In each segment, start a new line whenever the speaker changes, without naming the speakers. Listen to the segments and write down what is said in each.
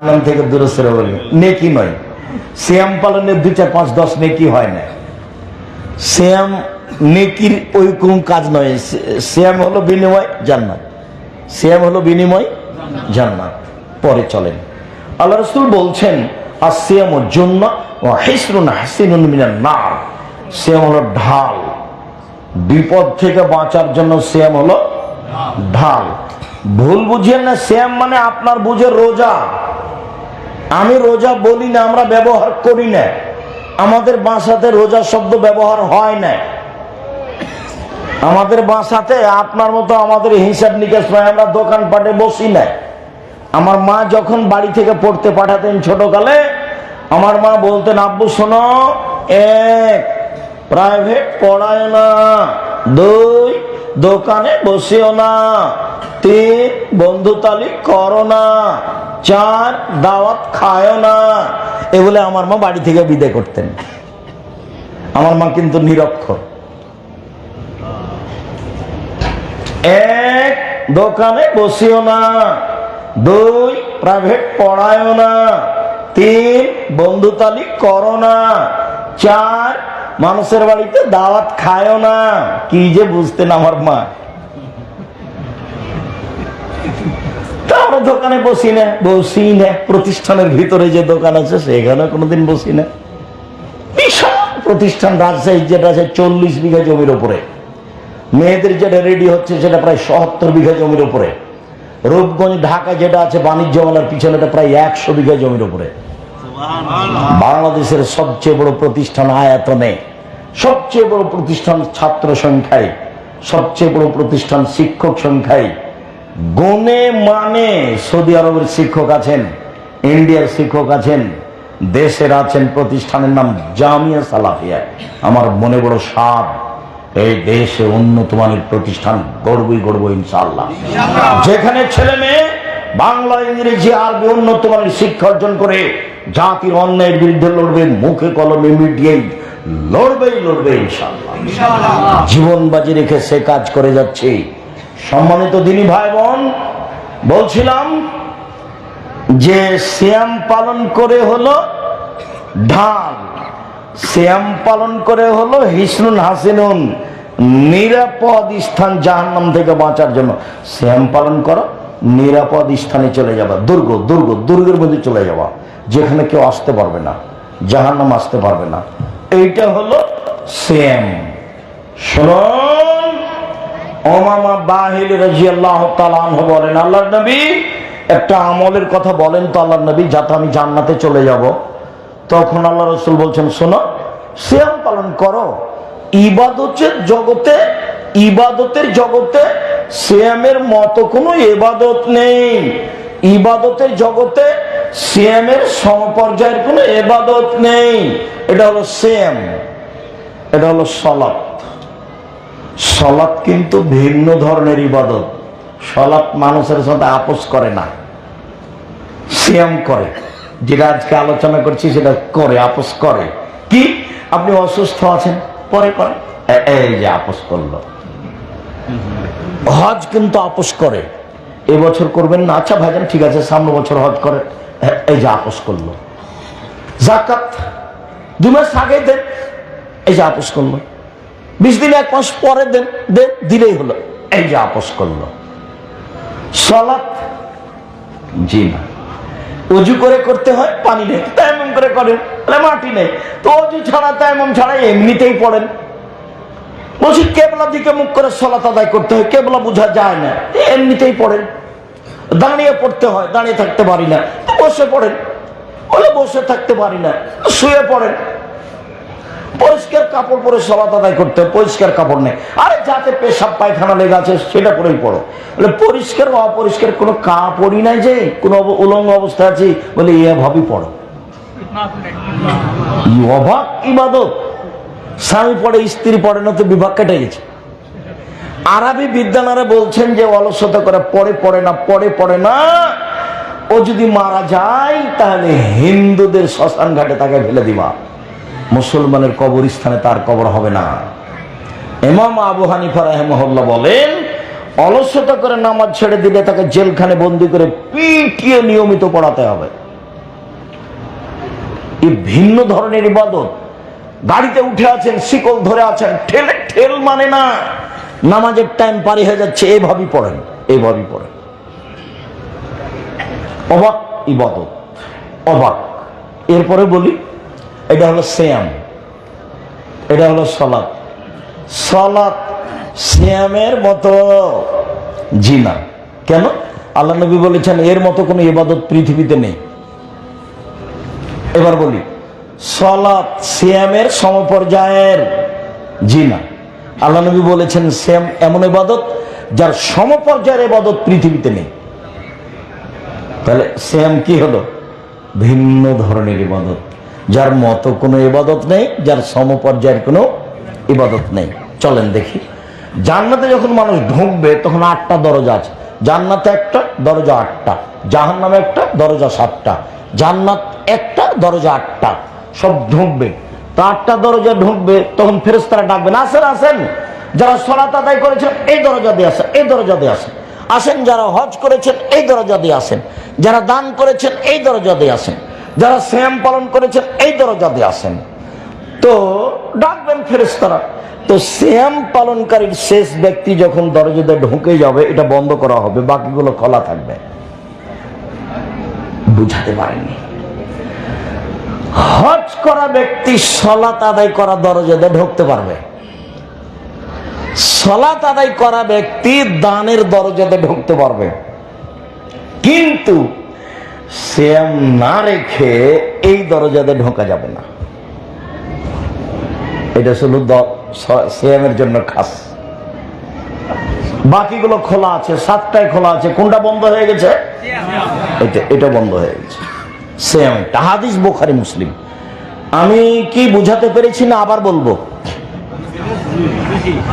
নাম থেকে দূরে সরে বলি নেকি নয়। সিয়াম পালনের 2, 4, 5, 10 নেকি হয় না। সিয়াম নেকির ওই কোন কাজ নয়। সিয়াম হলো বিনিময় জান্নাত। সিয়াম হলো বিনিময় জান্নাত। পরে চলেন, আল্লাহ রাসূল বলছেন আসিয়ামু জুন্নাহ ওয়া হিসরুন হাসিনুন মিনান নার। সিয়াম হলো ঢাল, বিপদ থেকে বাঁচার জন্য সিয়াম হলো ঢাল। ভুল বুঝিয়েন না, সিয়াম মানে আপনার বুঝে রোজা। আমি রোজা বলি না, আমরা ব্যবহার করি না। আমাদের ভাষাতে রোজা শব্দ ব্যবহার হয় না। আমাদের ভাষাতে আপনার মতো আমাদের হিসাব নিকাশ নয়। আমরা দোকানপাটে বসি না। আমার মা যখন বাড়ি থেকে পড়তে পাঠাতেন ছোটকালে, আমার মা বলতেন আব্বু শোনো, 1 প্রাইভেট পড়ায় না, 2 দোকানে বসিও না, 3 বন্ধুতালি করো না, 4 দাওয়াত খায়ও না। এ বলে আমার মা বাড়ি থেকে বিদায় করতেন। আমার মা কিন্তু নিরক্ষর। 1 দোকানে বসিও না, 2 প্রাইভেট পড়ায়ও না, 3 বন্ধুতালি করো না, 4 মানুষের বাড়িতে দাওয়াত খায়ও না। কি যে বুঝতেন আমার মা। আমরা দোকানে বসি না। প্রতিষ্ঠানের ভিতরে যে দোকান আছে সেখানে কোনোদিন বসি না। বিশাল প্রতিষ্ঠান রাজশাহী, যেটা আছে 40 বিঘা জমির উপরে। মেয়েদের যেটা রেডি হচ্ছে সেটা প্রায় ৭০ বিঘা জমির উপরে। রূপগঞ্জ ঢাকা যেটা আছে বাণিজ্য মেলার পিছনে, এটা প্রায় 100 বিঘা জমির উপরে। বাংলাদেশের সবচেয়ে বড় প্রতিষ্ঠান আয়তনে, সবচেয়ে বড় প্রতিষ্ঠান ছাত্র সংখ্যায়, সবচেয়ে বড় প্রতিষ্ঠান শিক্ষক সংখ্যায়। গুণে মানে সৌদি আরবের শিক্ষক আছেন, ইন্ডিয়ার শিক্ষক আছেন, দেশের আছেন। প্রতিষ্ঠানের নাম জামিয়া সালাফিয়া। আমার মনে বড় সাধ, এই দেশে উন্নত মানের প্রতিষ্ঠান গড়ব ইনশাআল্লাহ। যেখানে ছেলে মেয়ে বাংলা, ইংরেজি, আরবি উন্নত মানের শিক্ষা অর্জন করে জাতির অন্যায়ের বিরুদ্ধে লড়বে, মুখে কলমে মিডিয়ায় লড়বে ইনশাআল্লাহ। জীবন বাজি রেখে সে কাজ করে যাচ্ছে। সম্মানিত দিনী ভাই বোন, বলছিলাম যে সিয়াম পালন করে হলো ঢাল, সিয়াম পালন করে হলো হিসনুন হাসিনুন, নিরাপদ স্থান জাহান্নাম থেকে বাঁচার জন্য। সিয়াম পালন করো, নিরাপদ স্থানে চলে যাবা। দুর্গের মধ্যে চলে যাবা, যেখানে কেউ আসতে পারবে না, জাহান্নাম আসতে পারবে না। এইটা হলো সিয়াম। শুনুন, উমামা বাহিল রাদিয়াল্লাহু তাআলা আনহু বলেন, আল্লাহর নবী একটা আমলের কথা বলেন তো আল্লাহর নবী, যাতে আমি জান্নাতে চলে যাব। তখন আল্লাহ রাসূল বলছেন, শোনো, সিয়াম পালন করো। ইবাদতের জগতে সিয়ামের মতো কোনো ইবাদত নেই। ইবাদতের জগতে সিয়ামের সমপর্যায়ের কোনো ইবাদত নেই। এটা হলো সিয়াম, এটা হলো সালাত। সালাত কিন্তু ভিন্ন ধরনের ইবাদত। সালাত মানুষের সাথে আপোষ করে না, সিয়াম করে। যেটা আজকে আলোচনা করছি সেটা করে, আপোষ করে। কি, আপনি অসুস্থ আছেন, পরে করে, এই যে আপোষ করলো। হজ কিন্তু আপোষ করে, এবছর করবেন না, আচ্ছা ভাইজান ঠিক আছে সামনে বছর হজ করে, এই যে আপোষ করলো। যাকাত 2 মাস আগে দেন, এই যে আপোষ করলো। 20 দিন 1 মাস পরে দেন, দিলেই হলো, এই যে আপোষ করলো। সালাত জি না, অজু করে করতে হয়, পানি নেই, তায়াম্মুম করে করেন, মাটি নেই তো অজু ছাড়া তায়াম্মুম ছাড়া এমনিতেই পড়েন। বলছি কেবলা দিকে মুখ করে সালাত আদায় করতে হয়, কেবলা বোঝা যায় না, এমনিতেই পড়েন। দাঁড়িয়ে পড়তে হয়, দাঁড়িয়ে থাকতে পারি না, বসে পড়েন। বলে বসে থাকতে পারি না, শুয়ে পড়েন। পরিষ্কার কাপড় পরে সালাত আদায় করতে হয়, পরিষ্কার কাপড় নেই, আরে যাতে পেশাব পায়খানা লেগে আছে সেটা পরেই পড়ো। বলে পরিষ্কার অপরিষ্কার কোনো কাপড়ই নাই, যে কোনো উলঙ্গ অবস্থা আছে, বলে এভাবেই পড়ো। অবাক ইবাদত। স্বামী পড়ে, স্ত্রী পড়ে না, তো বিভাগ কেটে গেছে। আরবি বিদ্বানেরা বলছেন যে অলসতা করে পড়ে না, ও যদি মারা যায় তাহলে হিন্দুদের শ্মশান ঘাটে তাকে ফেলে দিবা, মুসলমানের কবরস্থানে তার কবর হবে না। ইমাম আবু হানিফা রাহিমাহুল্লাহ বলেন, অলসতা করে নামাজ ছেড়ে দিলে তাকে জেলখানে বন্দি করে পিটিয়ে নিয়মিত পড়াতে হবে। এই ভিন্ন ধরনের ইবাদত। গাড়িতে উঠে আছেন, শিকল ধরে আছেন, ঠেলে ঠেল মানে না, নামাজের টাইম পারি হয়ে যাচ্ছে, এইভাবেই পড়েন, এইভাবেই পড়েন। অবাক ইবাদত, অবাক। এরপরে বলি, এটা হলো সিয়াম, এটা হলো সালাত। সালাত সিয়ামের মতো জি না। কেন? আল্লাহ নবী বলেছেন এর মতো কোনো ইবাদত পৃথিবীতে নেই। এবার বলি, সালাত সিয়ামের সমপর্যায়ের জি না। আল্লাহ নবী বলেছেন সিয়াম এমন ইবাদত যার সমপর্যায়ের ইবাদত পৃথিবীতে নেই। তাহলে সিয়াম কি হলো? ভিন্ন ধরনের ইবাদত, যার মতো কোনো ইবাদত নেই, যার সমপর্যায়ের কোনো ইবাদত নেই। চলেন দেখি, জান্নাতে যখন মানুষ ঢুকবে তখন 8টা দরজা আছে। জান্নাতে একটা, দরজা 8টা। জাহান্নামে একটা, দরজা 7টা। জান্নাত একটা, দরজা 8টা। সব ঢুকবে। তো 8টা দরজা ঢুকবে, তখন ফেরেশতারা ডাকবেন, আসেন আসেন, যারা সালাত আদায় করেছেন এই দরজা দিয়ে আসেন, এই দরজা দিয়ে আসেন। আসেন যারা হজ করেছেন এই দরজা দিয়ে আসেন, যারা দান করেছেন এই দরজা দিয়ে আসেন, যারা সিয়াম পালন করেছেন এই দরজা দিয়ে আসেন। তো ডাকবেন ফেরেশতারা। তো সিয়াম পালনকারীর শেষ ব্যক্তি যখন দরজাতে ঢুকে যাবে, এটা বন্ধ করা হবে, বাকিগুলো খোলা থাকবে। বুঝাতে পারেননি? হজ করা ব্যক্তি সালাত আদায় করা দরজাতে ঢুকতে পারবে, সালাত আদায় করা ব্যক্তি দানের দরজাতে ঢুকতে পারবে, কিন্তু সিয়াম না রেখে এই দরজাতে ঢোকা যাবে না। এটা শুধু সিয়ামের জন্য খাস। বাকিগুলো খোলা আছে, 7টায় খোলা আছে। কোনটা বন্ধ হয়ে গেছে? এটা বন্ধ হয়ে গেছে। সিয়াম, হাদিস বুখারী মুসলিম। আমি কি বুঝাতে পেরেছি না আবার বলবো?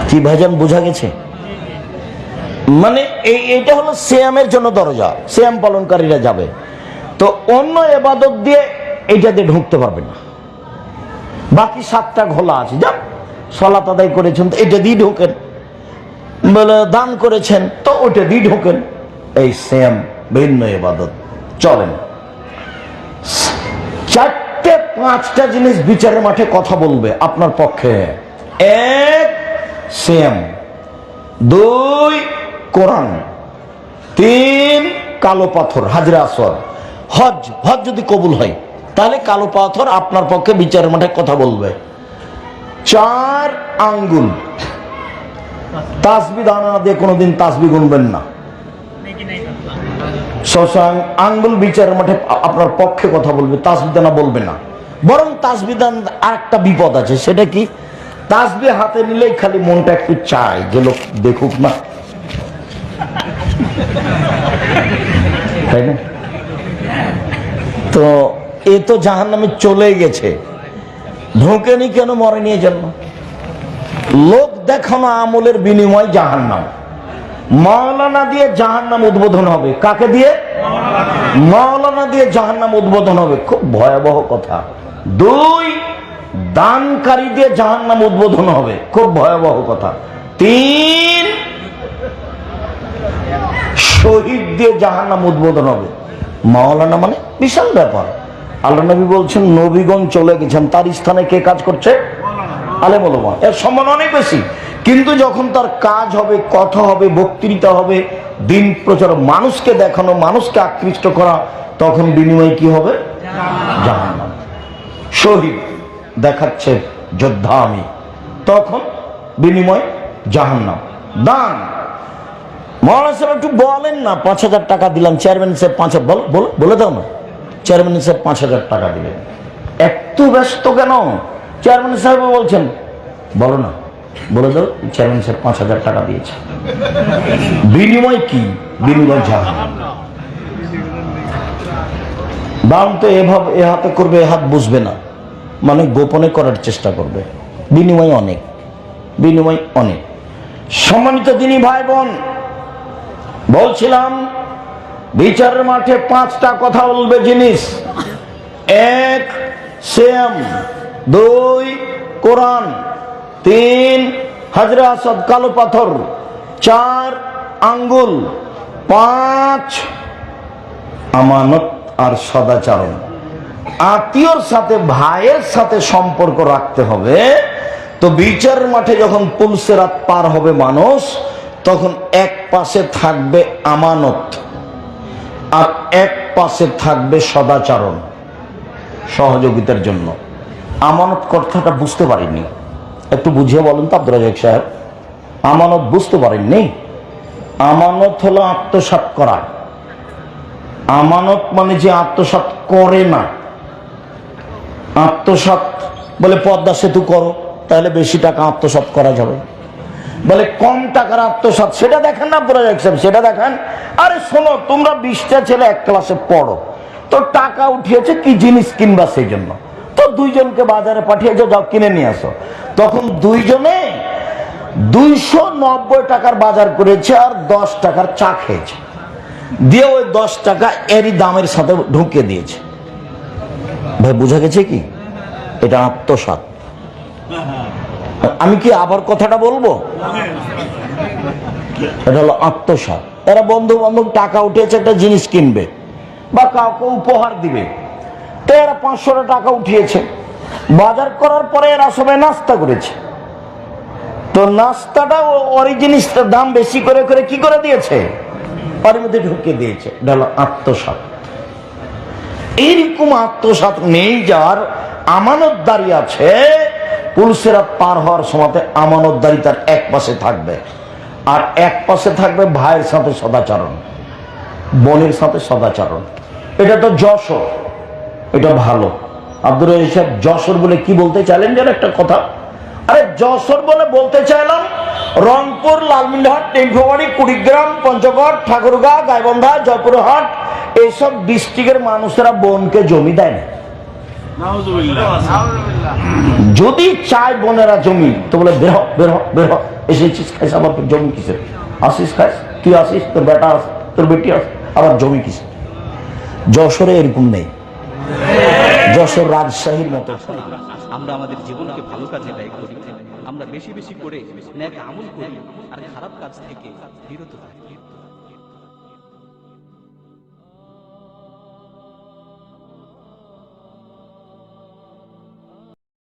কি ভাইজান বোঝা গেছে? মানে এটা হলো সিয়ামের জন্য দরজা, সিয়াম পালনকারীরা যাবে। তো অন্য ইবাদত দিয়ে এইটাতে ঢুকতে পারবে না। বাকি 7টা খোলা আছে। যান, সালাত আদায় করেছেন তো এটা দিয়ে ঢোকেন, বলে দান করেছেন তো ওটা দিয়ে ঢোকেন। এই সিয়াম ভিন্ন ইবাদত। চলেন, 4-5টা জিনিস বিচারের মাঠে কথা বলবে আপনার পক্ষে। 1 সিয়াম, 2 কোরআন, 3 কালো পাথর হাজরে আসওয়াদ। হজ যদি কবুল হয় তাহলে কালো পাথর আপনার পক্ষে বিচারের মাঠে কথা বলবে। 4 আঙ্গুল, তাসবিহ দানা দিয়ে কোনোদিন তাসবিহ গুনবেন না। শশাঙ্ক আঙ্গুল বিচারের মাঠে আপনার পক্ষে কথা বলবে, তাসবিহ দানা বলবে না। বরং তাসবিহ দান আরেকটা বিপদ আছে, সেটা কি? তাসবিহ হাতে নিলেই খালি মনটা একটু চায় যে লোক দেখুক না, তাই না? তো এ তো জাহান্নামে চলে গেছে, ঢোকেনি কেন? মরেনি এজন্য। লোক দেখানো আমলের বিনিময় জাহান্নাম। মাওলানা দিয়ে জাহান্নাম উদ্বোধন হবে। কাকে দিয়ে? মাওলানা দিয়ে জাহান্নাম উদ্বোধন হবে। খুব ভয়াবহ কথা। 2 দানকারী দিয়ে জাহান্নাম উদ্বোধন হবে। খুব ভয়াবহ কথা। 3 শহীদ দিয়ে জাহান্নাম উদ্বোধন হবে। মাওলানা মানে বিশাল ব্যাপার। আল্লাহ নবী বলছেন নবীগণ চলে গেছেন, তার স্থানে কে কাজ করছে? আলেম ওলামা। এর সম্মান অনেক বেশি। কিন্তু যখন তার কাজ হবে, কথা হবে, বক্তৃতা হবে, দিন প্রচার, মানুষকে দেখানো, মানুষকে আকৃষ্ট করা, তখন বিনিময় কি হবে? জাহান্নাম। শহীদ দেখাচ্ছে যোদ্ধা আমি, তখন বিনিময় জাহান্নাম। দান, মৌলানা সাহেব একটু বলেন না, 5,000 টাকা দিলাম, চেয়ারম্যান সাহেব 5,000, বলে দাও না। চেয়ারম্যান সাহেব 5,000 টাকা দিলেন, এত ব্যস্ত কেন? চেয়ারম্যান সাহেব বলছেন, বলো না, বলে দাও চেয়ারম্যান সাহেব 5,000 টাকা দিয়েছে। বিনিময় কি? বিনিময় জাহান্নাম। দান তো এভাবে এ হাতে করবে, এ হাত বুঝবে না, মানে গোপনে করার চেষ্টা করবে। বিনিময় অনেক, বিনিময় অনেক। সম্মানিত দিনী ভাই বোন, বলছিলাম বিচারের মাঠে 5টা কথা বলবে জিনিস। 1 সিয়াম, 2 কোরআন, 3 হাজরে আসওয়াদ কালো পাথর, 4 আঙ্গুল, 5 আমানত আর সদাচরণ। আত্মীয়র সাথে, ভাইয়ের সাথে সম্পর্ক রাখতে হবে। তো বিচারের মাঠে যখন পুলসেরাত পার হবে মানুষ, তখন এক পাশে থাকবে আমানত আর এক পাশে থাকবে সদাচরণ, সহযোগিতার জন্য। আমানত কথাটা বুঝতে পারিনি, একটু বুঝিয়ে বলুন তো আব্দুর রাজ্জাক সাহেব। আমানত বুঝতে পারেননি? আমানত হলো আত্মসাৎ করা। আমানত মানে যে আত্মসাৎ করে না। আত্মসাৎ বলে পদ্মা সেতু করো, তাহলে বেশি টাকা আত্মসাৎ করা যাবে। বলে কম টাকার আত্মসাৎ, সেটা দেখেন না আব্দুর রাজ্জাক সাহেব, সেটা দেখেন। আরে শোনো, তোমরা 20টা ছেলে এক ক্লাসে পড়ো, তো টাকা উঠিয়েছে কি জিনিস কিনবা, সেই জন্য তো দুইজনকে বাজারে পাঠিয়েছে, যাও কিনে নিয়ে আসো। তখন দুইজনে 290 টাকার বাজার করেছে আর 10 টাকার চা খেয়েছে, দিয়ে ওই 10 টাকা এরই দামের সাথে ঢুকে দিয়েছে। ভাই বুঝা গেছে কি? এটা আত্মসাৎ। আমি কি আবার কথাটা বলবো? এটা হলো আত্মসাৎ। এরা বন্ধু বান্ধব টাকা উঠিয়েছে, একটা জিনিস কিনবে বা কাউকে উপহার দিবে, তো এরা 500 টাকা উঠিয়েছে। বাজার করার পরে এরা সবাই নাস্তা করেছে, তো নাস্তাটা ওই জিনিসটার দাম বেশি করে করে কি করে দিয়েছে, ওর মধ্যে ঢুকিয়ে দিয়েছে। এটা হলো আত্মসাৎ। এইরকম আত্মসাৎ নেই যার, আমানতদারি আছে। পুলসেরাত পার হওয়ার সময় আমানতদারি তার এক পাশে থাকবে, আর এক পাশে থাকবে ভাইয়ের সাথে সদাচরণ, বোনের সাথে সদাচরণ। এটা তো যশোর, এটা ভালো। আব্দুর রাজ্জাক সাহেব, যশোর বলে কি বলতে চাইলেন যেন একটা কথা? আরে যশোর বলে বলতে চাইলাম রংপুর, লালমিনহাট, টেম্পোবাড়ি, কুড়িগ্রাম, পঞ্চগড়, ঠাকুরগাঁও, গাইবান্ধা, জয়পুরহাট, এইসব ডিস্ট্রিক্টের মানুষেরা বোনকে জমি দেয় না। যদি চায় বোনেরা জমি, তো বলে বের হ, বের হ, বের হ, এসেছিস খাইস, আবার জমি কিসের? আসিস খাইস, তুই আসিস, তোর বেটা আস, তোর বেটি আস, আবার জমি কিসের? যশোরে এরকম নেই। যশোর রাজশাহীর মতো।
আমরা আমাদের জীবনকে ভালো কাজে ব্যয় করি, আমরা বেশি বেশি করে নেক আমল করি আর খারাপ কাজ থেকে বিরত থাকি।